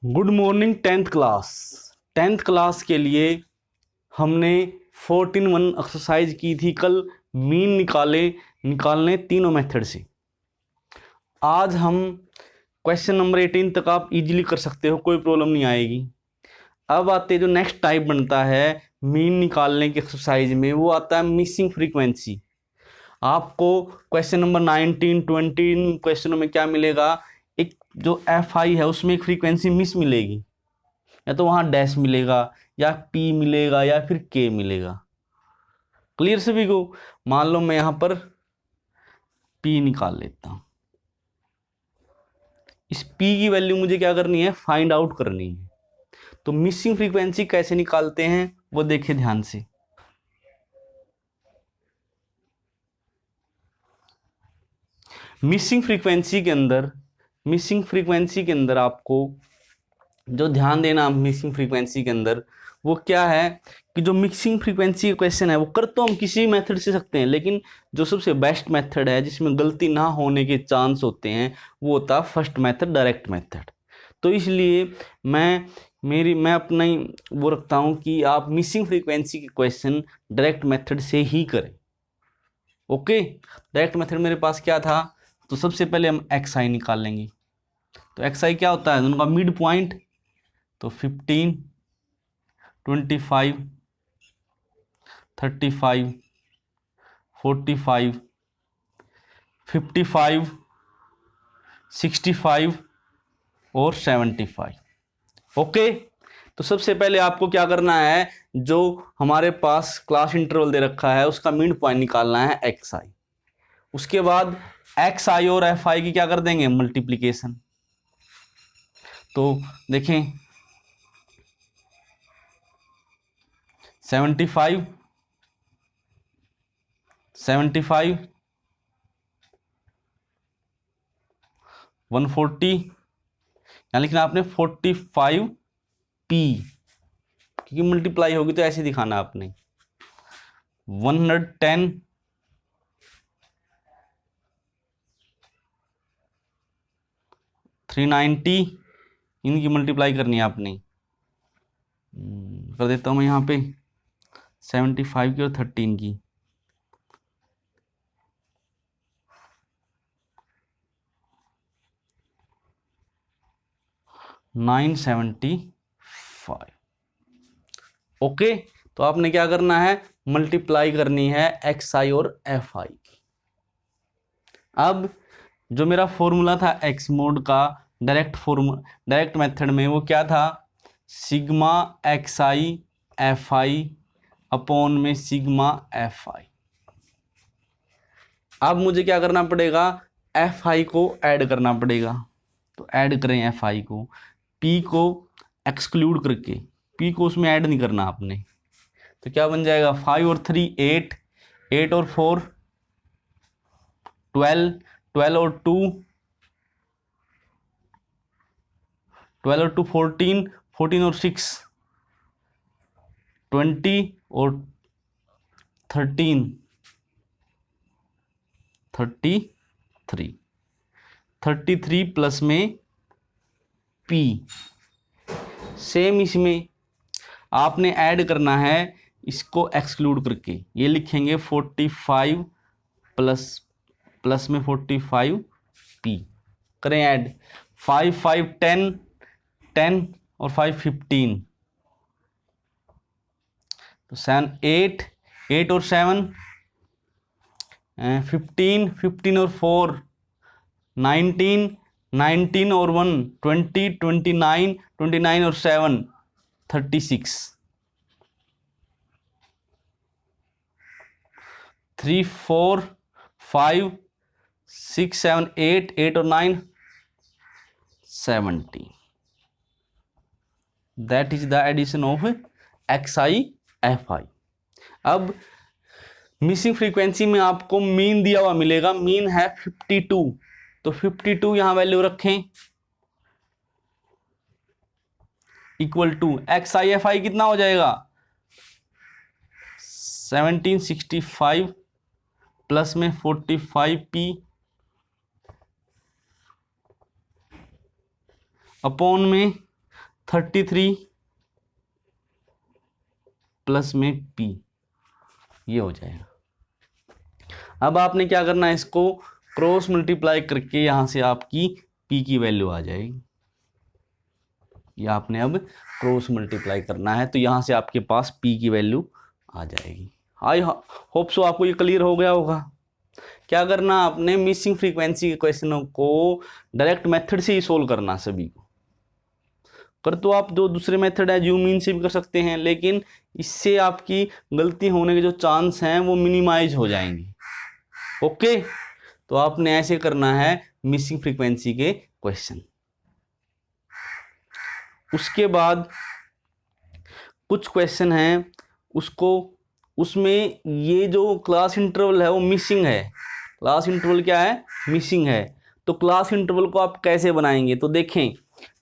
Good morning tenth class के लिए हमने 14-1 एक्सरसाइज की थी कल। मीन निकालने तीनों मेथड से। आज हम क्वेश्चन नंबर 18 तक आप इजीली कर सकते हो, कोई प्रॉब्लम नहीं आएगी। अब आते जो नेक्स्ट टाइप बनता है मीन निकालने की एक्सरसाइज में, वो आता है मिसिंग फ्रीक्वेंसी। आपको क्वेश्चन नंबर 19, 20 क्वेश्चनों में क्या मिलेगा, एक जो एफ आई है उसमें एक फ्रीक्वेंसी मिस मिलेगी, या तो वहां डैश मिलेगा या पी मिलेगा या फिर के मिलेगा। क्लियर सभी को? मान लो मैं यहां पर पी निकाल लेता हूं। इस पी की वैल्यू मुझे क्या करनी है, फाइंड आउट करनी है। तो मिसिंग फ्रीक्वेंसी कैसे निकालते हैं वो देखिए ध्यान से। मिसिंग फ्रीक्वेंसी के अंदर आपको जो ध्यान देना, मिसिंग फ्रीक्वेंसी के अंदर वो क्या है कि जो मिक्सिंग फ्रीक्वेंसी क्वेश्चन है वो कर तो हम किसी मेथड से सकते हैं, लेकिन जो सबसे बेस्ट मेथड है जिसमें गलती ना होने के चांस होते हैं वो होता है फर्स्ट मेथड, डायरेक्ट मेथड। तो इसलिए मैं अपना ही वो रखता हूं कि आप मिसिंग फ्रीक्वेंसी के क्वेश्चन डायरेक्ट मेथड से ही करें। ओके, डायरेक्ट मेथड मेरे पास क्या था, तो सबसे पहले हम एक्स आई निकाल लेंगे। तो एक्स आई क्या होता है, उनका मिड पॉइंट। तो 15, 25, 35, 45, 55, 65 और 75। ओके, तो सबसे पहले आपको क्या करना है, जो हमारे पास क्लास इंटरवल दे रखा है उसका मिड पॉइंट निकालना है एक्स आई। उसके बाद एक्स आई और एफ आई की क्या कर देंगे, मल्टीप्लीकेशन। तो देखें 75, 75, 140, यहाँ लिखना आपने 45 पी, क्योंकि मल्टीप्लाई होगी तो ऐसे दिखाना आपने। 110, 390, इनकी मल्टीप्लाई करनी है आपने। कर देता हूं मैं यहाँ पे 75 की और 13 की। 975। ओके, तो आपने क्या करना है, मल्टीप्लाई करनी है एक्स आई और एफ आई की। अब जो मेरा फॉर्मूला था एक्स मोड का डायरेक्ट मेथड में, वो क्या था, sigma x i f I upon में सिग्मा एफ आई। अब मुझे क्या करना पड़ेगा, एफ आई को ऐड करना पड़ेगा। तो ऐड करें एफ आई को, पी को एक्सक्लूड करके, पी को उसमें ऐड नहीं करना आपने। तो क्या बन जाएगा, 5 और 3 8, 8 और 4 12, 12 और 2 12 और 2 14, 14 और 6 20 और 13 33, 33 प्लस में पी। सेम इसमें आपने ऐड करना है इसको एक्सक्लूड करके, ये लिखेंगे 45 प्लस में 45 पी। करें ऐड, 5 5 10, 10 और 5 15। तो 7 8, 8 और 7 15, 15 और 4 19, 19 और 1 20, 29, 29 और 7 36, 3 4 5 6 7 8, 8 और 9 70। That is the addition of x i f i. अब मिसिंग फ्रीक्वेंसी में आपको मीन दिया हुआ मिलेगा, मीन है 52। तो 52 यहां वैल्यू रखें, equal to x i f i कितना हो जाएगा, 1765 प्लस में 45 पी अपॉन में 33 प्लस में p, ये हो जाएगा। अब आपने क्या करना है, इसको क्रॉस मल्टीप्लाई करके यहाँ से आपकी p की वैल्यू आ जाएगी। ये आपने अब क्रॉस मल्टीप्लाई करना है, तो यहाँ से आपके पास p की वैल्यू आ जाएगी। आई होप सो आपको ये क्लियर हो गया होगा। क्या करना, आपने मिसिंग फ्रीक्वेंसी के क्वेश्चनों को डायरेक्ट मेथड से ही सोल्व करना सभी को। कर तो आप जो दूसरे मेथड है जूम इन से भी कर सकते हैं, लेकिन इससे आपकी गलती होने के जो चांस हैं वो मिनिमाइज हो जाएंगे। ओके, तो आपने ऐसे करना है मिसिंग फ्रीक्वेंसी के क्वेश्चन। उसके बाद कुछ क्वेश्चन हैं उसमें ये जो क्लास इंटरवल है वो मिसिंग है। क्लास इंटरवल क्या है, मिसिंग है। तो क्लास इंटरवल को आप कैसे बनाएंगे, तो देखें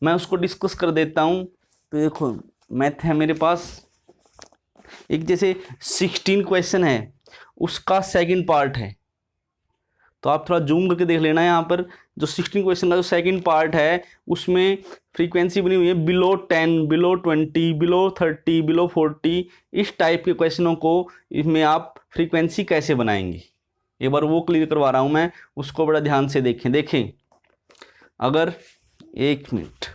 मैं उसको डिस्कस कर देता हूं। तो देखो मैथ है मेरे पास, एक जैसे 16 क्वेश्चन है, उसका सेकंड पार्ट है। तो आप थोड़ा जूम करके देख लेना, यहाँ पर जो 16 क्वेश्चन का जो सेकंड पार्ट है उसमें फ्रीक्वेंसी बनी हुई है बिलो 10, बिलो 20, बिलो 30, बिलो 40। इस टाइप के क्वेश्चनों को इसमें आप फ्रीक्वेंसी कैसे बनाएंगे, एक बार वो क्लियर करवा रहा हूँ मैं, उसको बड़ा ध्यान से देखें। अगर एक मिनट,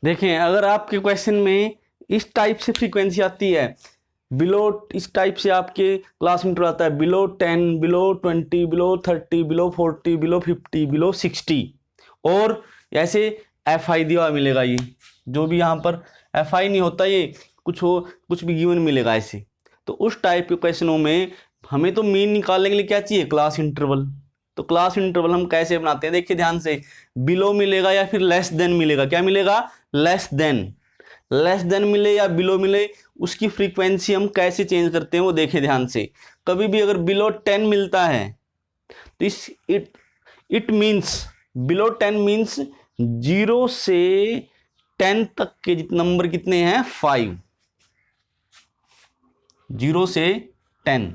देखें अगर आपके क्वेश्चन में इस टाइप से फ्रीक्वेंसी आती है, बिलो इस टाइप से आपके क्लास इंटरवल आता है below 10, below 20, below 30, below 40, below 50, below 60, और ऐसे FI दिया मिलेगा। ये जो भी यहाँ पर FI नहीं होता, ये कुछ भी गिवन मिलेगा ऐसे। तो उस टाइप के क्वेश्चनों में हमें तो मीन निकालने के लिए क्या चाहिए, क्लास इंटरवल। तो क्लास इंटरवल हम कैसे बनाते हैं, देखिए ध्यान से, बिलो मिलेगा या फिर लेस देन मिलेगा। क्या मिलेगा, लेस देन मिले या बिलो मिले, उसकी फ्रीक्वेंसी हम कैसे चेंज करते हैं वो देखें ध्यान से। कभी भी अगर बिलो 10 मिलता है तो इट मीन्स बिलो 10 मीन्स 0 से 10 तक के नंबर कितने हैं, 5। 0 से 10,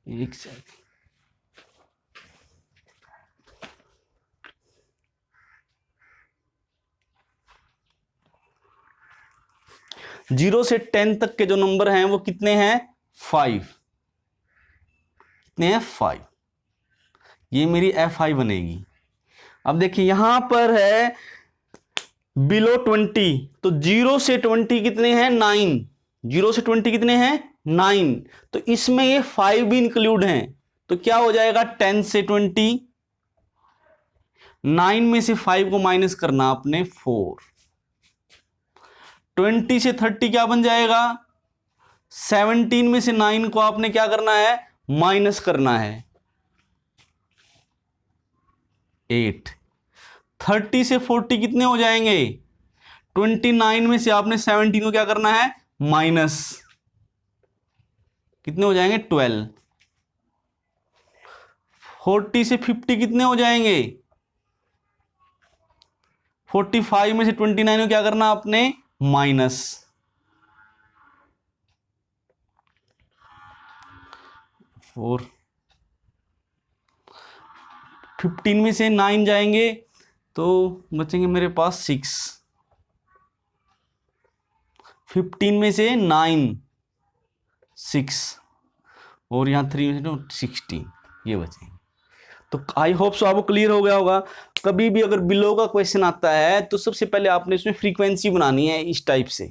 एक सेकंड, 0 से 10 तक के जो नंबर हैं वो कितने हैं, 5। कितने हैं, 5। ये मेरी FI बनेगी। अब देखिए यहां पर है बिलो 20, तो 0 से 20 कितने हैं, 9। 0 से 20 कितने हैं, 9। तो इसमें ये 5 भी इंक्लूड हैं। तो क्या हो जाएगा, 10 से 20, 9 में से 5 को माइनस करना आपने 4। 20 से 30 क्या बन जाएगा, 17 में से 9 को आपने क्या करना है, माइनस करना है 8। 30 से 40 कितने हो जाएंगे, 29 में से आपने 17 को क्या करना है, माइनस, कितने हो जाएंगे, 12। 40 से 50 कितने हो जाएंगे, 45 में से 29 को क्या करना आपने, माइनस। 4, 15 में से 9 जाएंगे तो बचेंगे मेरे पास 6। 15 में से 9, 6, और यहाँ 3 में से 16, ये बचेंगे। तो आई होप सो आपको क्लियर हो गया होगा। कभी भी अगर बिलो का क्वेश्चन आता है तो सबसे पहले आपने इसमें फ्रीक्वेंसी बनानी है इस टाइप से।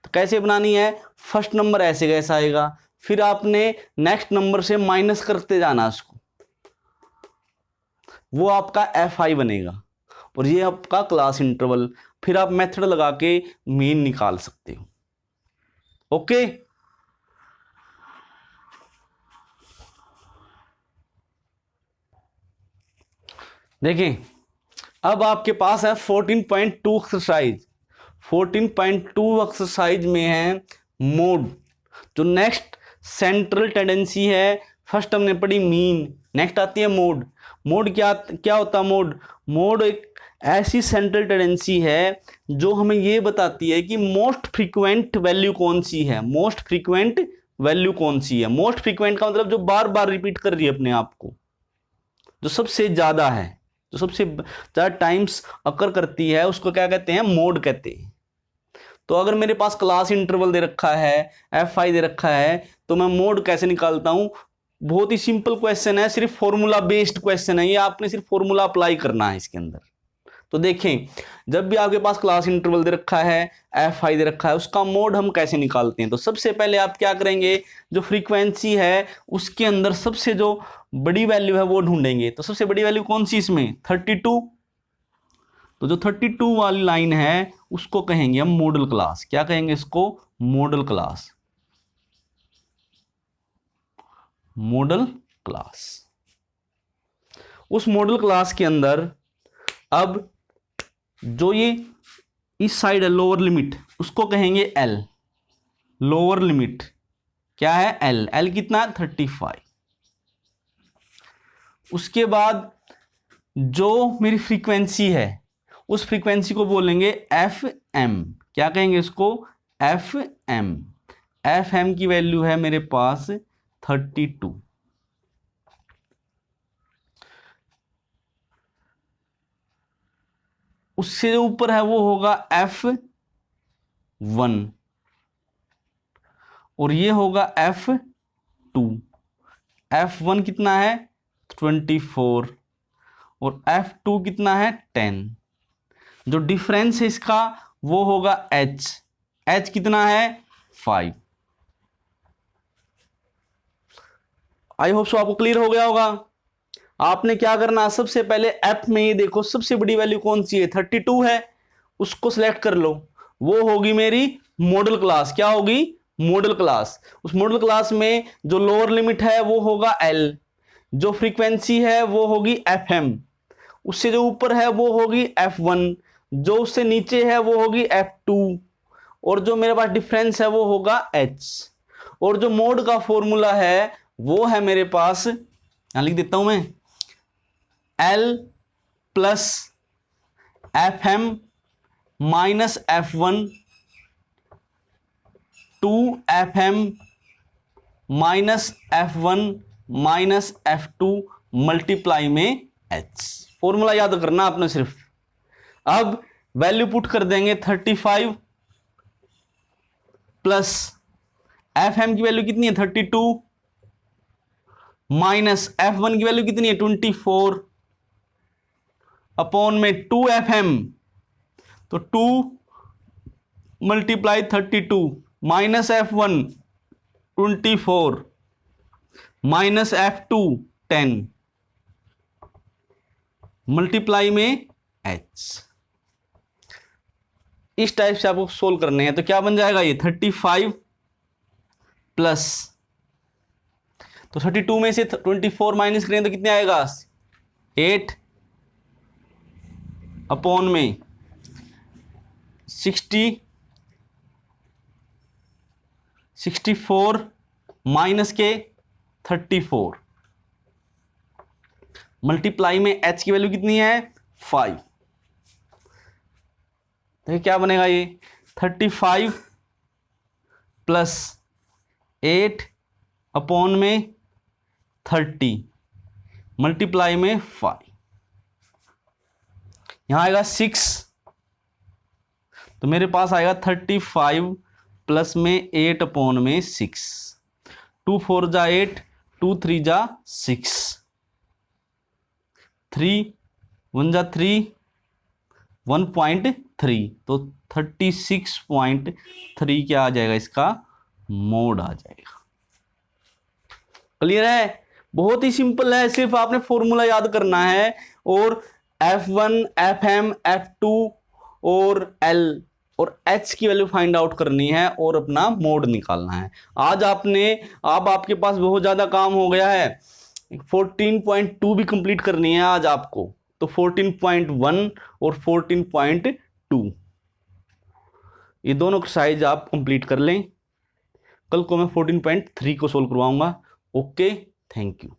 तो कैसे बनानी है, फर्स्ट नंबर ऐसे कैसा आएगा, फिर आपने नेक्स्ट नंबर से माइनस करते जाना उसको, वो आपका FI बनेगा, और ये आपका क्लास इंटरवल। फिर आप मेथड लगा के मीन निकाल सकते हो। ओके, देखें अब आपके पास है 14.2 एक्सरसाइज। 14.2 एक्सरसाइज में है मोड। जो नेक्स्ट सेंट्रल टेंडेंसी है, फर्स्ट हमने पढ़ी मीन, नेक्स्ट आती है मोड। मोड क्या होता है, मोड एक ऐसी सेंट्रल टेंडेंसी है जो हमें ये बताती है कि मोस्ट फ्रीक्वेंट वैल्यू कौन सी है। मोस्ट फ्रीक्वेंट वैल्यू कौन सी है, मोस्ट फ्रीक्वेंट का मतलब जो बार बार रिपीट कर रही है अपने आप को, जो सबसे ज़्यादा है, जो सबसे ज़्यादा टाइम्स अकर करती है, उसको क्या कहते हैं, मोड कहते हैं। तो अगर मेरे पास क्लास इंटरवल दे रखा है, Fi दे रखा है, तो मैं मोड कैसे निकालता हूं? बहुत ही सिंपल क्वेश्चन है, सिर्फ फॉर्मूला बेस्ड क्वेश्चन है ये, आपने सिर्फ फॉर्मूला अप्लाई करना है इसके अंदर। तो देखें, जब भी आपके पास क्लास इंटरवल दे रखा है, Fi दे रखा है, उसका मोड हम कैसे निकालते हैं? तो सबसे पहले आप क्या करेंगे, जो फ्रीक्वेंसी है उसके अंदर सबसे जो बड़ी वैल्यू है वो ढूंढेंगे। तो सबसे बड़ी वैल्यू कौन सी इसमें, 32। तो जो 32 वाली लाइन है उसको कहेंगे हम मॉडल क्लास। क्या कहेंगे इसको, मॉडल क्लास, मॉडल क्लास। उस मॉडल क्लास के अंदर अब जो ये इस साइड है लोअर लिमिट, उसको कहेंगे एल, लोअर लिमिट क्या है, एल। एल कितना है, 35। उसके बाद जो मेरी फ्रीक्वेंसी है उस फ्रीक्वेंसी को बोलेंगे एफ एम। क्या कहेंगे इसको, एफ एम। एफ एम की वैल्यू है मेरे पास 32। उससे जो ऊपर है वो होगा F1 और ये होगा F2। F1 कितना है, 24 और F2 कितना है, 10। जो डिफरेंस है इसका वो होगा H। H कितना है, 5। आई होप सो आपको क्लियर हो गया होगा। आपने क्या करना, सबसे पहले ऐप में ये देखो सबसे बड़ी वैल्यू कौन सी है, 32 है, उसको सिलेक्ट कर लो। वो होगी मेरी मॉडल क्लास। क्या होगी, मॉडल क्लास। उस मॉडल क्लास में जो लोअर लिमिट है वो होगा एल, जो फ्रीक्वेंसी है वो होगी एफ एम, उससे जो ऊपर है वो होगी F1, जो उससे नीचे है वो होगी F2 और जो मेरे पास डिफरेंस है वो होगा H। और जो मोड का फॉर्मूला है वो है मेरे पास, यहां लिख देता हूं मैं, L plus FM minus F1 2FM minus F1 minus F2 multiply में H। फॉर्मूला याद करना आपने सिर्फ। अब वैल्यू पुट कर देंगे 35 प्लस Fm की वैल्यू कितनी है, 32 माइनस F1 की वैल्यू कितनी है, 24 अपॉन में 2FM। तो 2 multiply 32 minus F1 24 minus F2 10 multiply में H। इस टाइप से आपको सोल्व करने हैं। तो क्या बन जाएगा ये 35 प्लस, तो 32 में से 24 माइनस करें तो कितने आएगा, 8 अपॉन में 64 माइनस के 34 मल्टीप्लाई में H की वैल्यू कितनी है, 5। देखिए क्या बनेगा ये, 35 प्लस 8 अपॉन में 30 मल्टीप्लाई में 5, यहां आएगा 6। तो मेरे पास आएगा 35 प्लस में 8 अपॉन में 6। 2 4 जा 8, 2 3 जा 6, 3 1 जा 3, 1.3। तो 36.3 क्या आ जाएगा, इसका मोड आ जाएगा। क्लियर है, बहुत ही सिंपल है, सिर्फ आपने फॉर्मूला याद करना है और F1 FM F2 और L और H की वैल्यू फाइंड आउट करनी है और अपना मोड निकालना है। आज आपके पास बहुत ज़्यादा काम हो गया है। 14.2 भी कंप्लीट करनी है आज आपको, तो 14.1 और 14.2 ये दोनों एक्सरसाइज आप कंप्लीट कर लें। कल को मैं 14.3 को सोल्व करवाऊंगा। Okay, thank you.